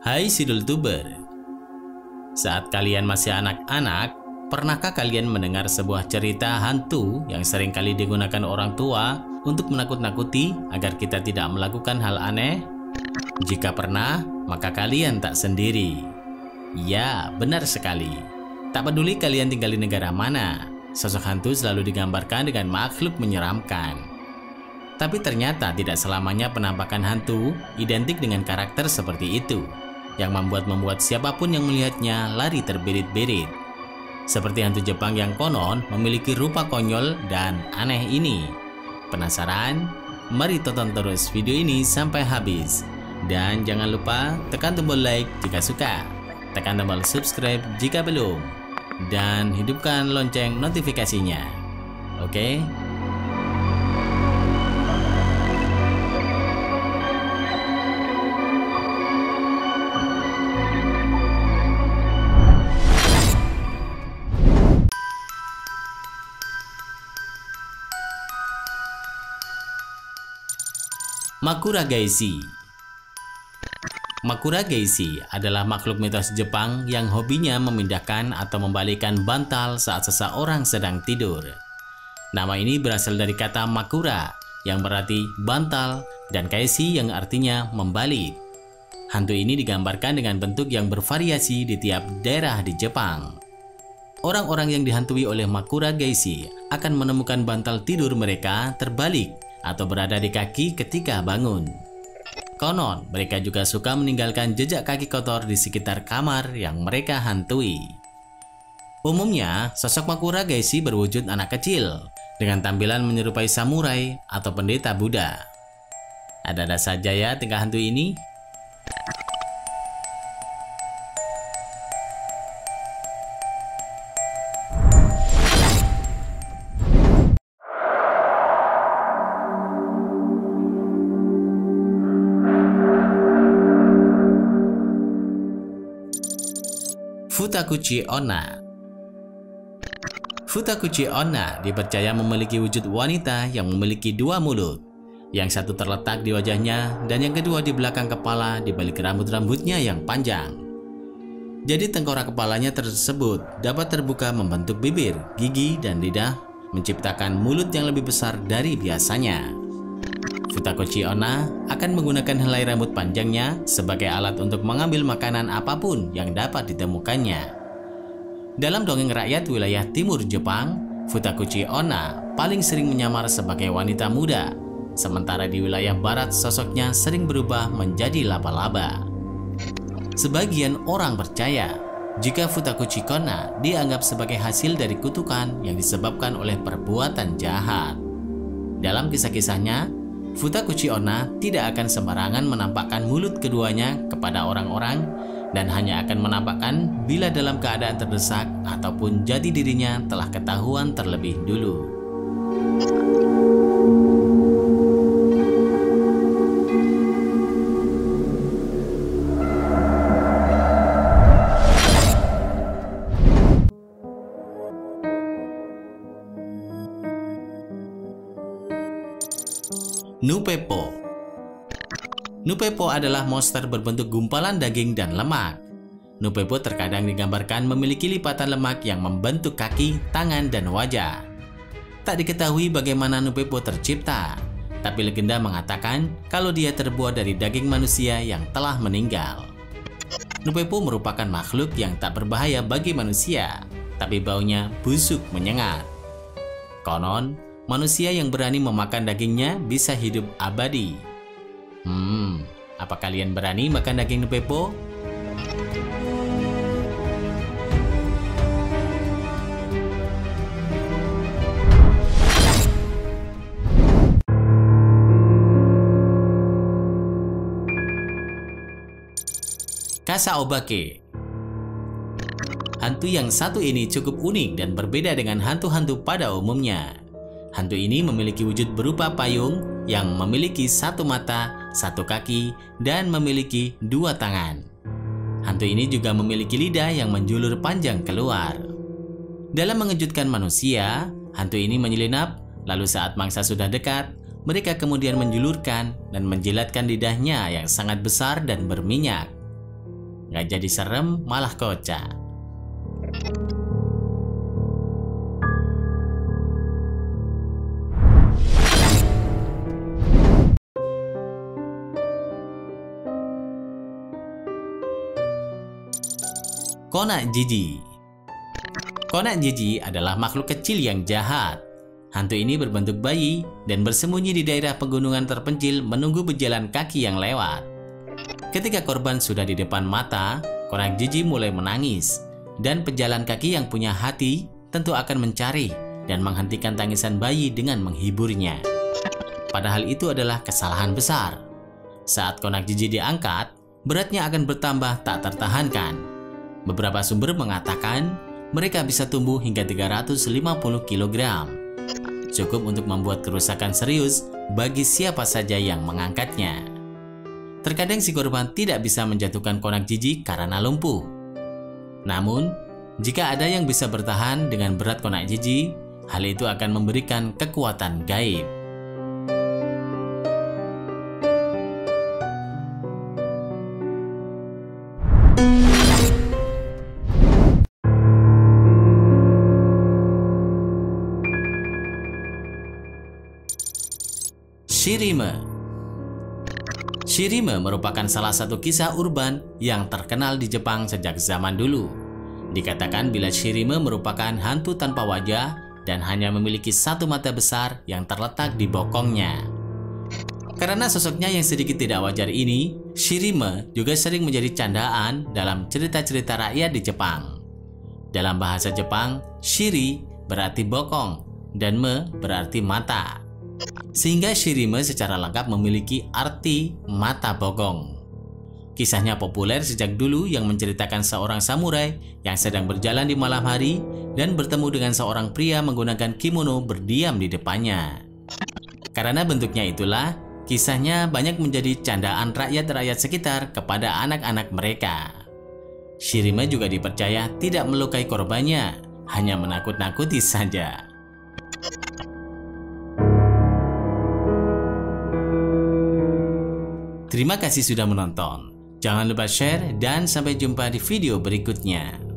Hai Sidul Tuber. Saat kalian masih anak-anak, pernahkah kalian mendengar sebuah cerita hantu yang sering kali digunakan orang tua untuk menakut-nakuti agar kita tidak melakukan hal aneh? Jika pernah, maka kalian tak sendiri. Ya, benar sekali. Tak peduli kalian tinggal di negara mana, sosok hantu selalu digambarkan dengan makhluk menyeramkan. Tapi ternyata tidak selamanya penampakan hantu identik dengan karakter seperti itu, yang membuat siapapun yang melihatnya lari terbirit-birit. Seperti hantu Jepang yang konon memiliki rupa konyol dan aneh ini. Penasaran? Mari tonton terus video ini sampai habis. Dan jangan lupa tekan tombol like jika suka, tekan tombol subscribe jika belum, dan hidupkan lonceng notifikasinya. Oke? Makura Geishi. Makura Geishi adalah makhluk mitos Jepang yang hobinya memindahkan atau membalikkan bantal saat seseorang sedang tidur. Nama ini berasal dari kata makura yang berarti bantal dan Geishi yang artinya membalik. Hantu ini digambarkan dengan bentuk yang bervariasi di tiap daerah di Jepang. Orang-orang yang dihantui oleh Makura Geishi akan menemukan bantal tidur mereka terbalik atau berada di kaki ketika bangun. Konon, mereka juga suka meninggalkan jejak kaki kotor di sekitar kamar yang mereka hantui. Umumnya, sosok Makura Geishi berwujud anak kecil dengan tampilan menyerupai samurai atau pendeta Buddha. Ada-ada saja ya tingkah hantu ini. Futakuchi Onna. Futakuchi Onna dipercaya memiliki wujud wanita yang memiliki dua mulut. Yang satu terletak di wajahnya dan yang kedua di belakang kepala di balik rambut-rambutnya yang panjang. Jadi tengkorak kepalanya tersebut dapat terbuka membentuk bibir, gigi, dan lidah, menciptakan mulut yang lebih besar dari biasanya. Futakuchi Onna akan menggunakan helai rambut panjangnya sebagai alat untuk mengambil makanan apapun yang dapat ditemukannya. Dalam dongeng rakyat wilayah timur Jepang, Futakuchi Onna paling sering menyamar sebagai wanita muda, sementara di wilayah barat sosoknya sering berubah menjadi laba-laba. Sebagian orang percaya jika Futakuchi Onna dianggap sebagai hasil dari kutukan yang disebabkan oleh perbuatan jahat. Dalam kisah-kisahnya, Futakuchi Onna tidak akan sembarangan menampakkan mulut keduanya kepada orang-orang dan hanya akan menampakkan bila dalam keadaan terdesak ataupun jati dirinya telah ketahuan terlebih dulu. Nupepo. Nupepo adalah monster berbentuk gumpalan daging dan lemak. Nupepo terkadang digambarkan memiliki lipatan lemak yang membentuk kaki, tangan, dan wajah. Tak diketahui bagaimana Nupepo tercipta, tapi legenda mengatakan kalau dia terbuat dari daging manusia yang telah meninggal. Nupepo merupakan makhluk yang tak berbahaya bagi manusia, tapi baunya busuk menyengat. Konon, manusia yang berani memakan dagingnya bisa hidup abadi. Apa kalian berani makan daging Nupepo? Kasaobake. Hantu yang satu ini cukup unik dan berbeda dengan hantu-hantu pada umumnya. Hantu ini memiliki wujud berupa payung yang memiliki satu mata, satu kaki, dan memiliki dua tangan. Hantu ini juga memiliki lidah yang menjulur panjang keluar. Dalam mengejutkan manusia, hantu ini menyelinap, lalu saat mangsa sudah dekat, mereka kemudian menjulurkan dan menjilatkan lidahnya yang sangat besar dan berminyak. nggak jadi serem, malah kocak. Konak Jiji. Konak Jiji adalah makhluk kecil yang jahat. Hantu ini berbentuk bayi dan bersembunyi di daerah pegunungan terpencil menunggu pejalan kaki yang lewat. Ketika korban sudah di depan mata, Konak Jiji mulai menangis, dan pejalan kaki yang punya hati tentu akan mencari dan menghentikan tangisan bayi dengan menghiburnya. Padahal itu adalah kesalahan besar. Saat Konak Jiji diangkat, beratnya akan bertambah tak tertahankan. Beberapa sumber mengatakan mereka bisa tumbuh hingga 350 kg. Cukup untuk membuat kerusakan serius bagi siapa saja yang mengangkatnya. Terkadang si korban tidak bisa menjatuhkan Konak Jiji karena lumpuh. Namun, jika ada yang bisa bertahan dengan berat Konak Jiji, hal itu akan memberikan kekuatan gaib. Shirime. Shirime merupakan salah satu kisah urban yang terkenal di Jepang sejak zaman dulu. Dikatakan bila Shirime merupakan hantu tanpa wajah dan hanya memiliki satu mata besar yang terletak di bokongnya. Karena sosoknya yang sedikit tidak wajar ini, Shirime juga sering menjadi candaan dalam cerita-cerita rakyat di Jepang. Dalam bahasa Jepang, shiri berarti bokong dan me berarti mata. Sehingga Shirime secara lengkap memiliki arti mata bokong. Kisahnya populer sejak dulu yang menceritakan seorang samurai yang sedang berjalan di malam hari dan bertemu dengan seorang pria menggunakan kimono berdiam di depannya. Karena bentuknya itulah, kisahnya banyak menjadi candaan rakyat-rakyat sekitar kepada anak-anak mereka. Shirime juga dipercaya tidak melukai korbannya, hanya menakut-nakuti saja. Terima kasih sudah menonton. Jangan lupa share dan sampai jumpa di video berikutnya.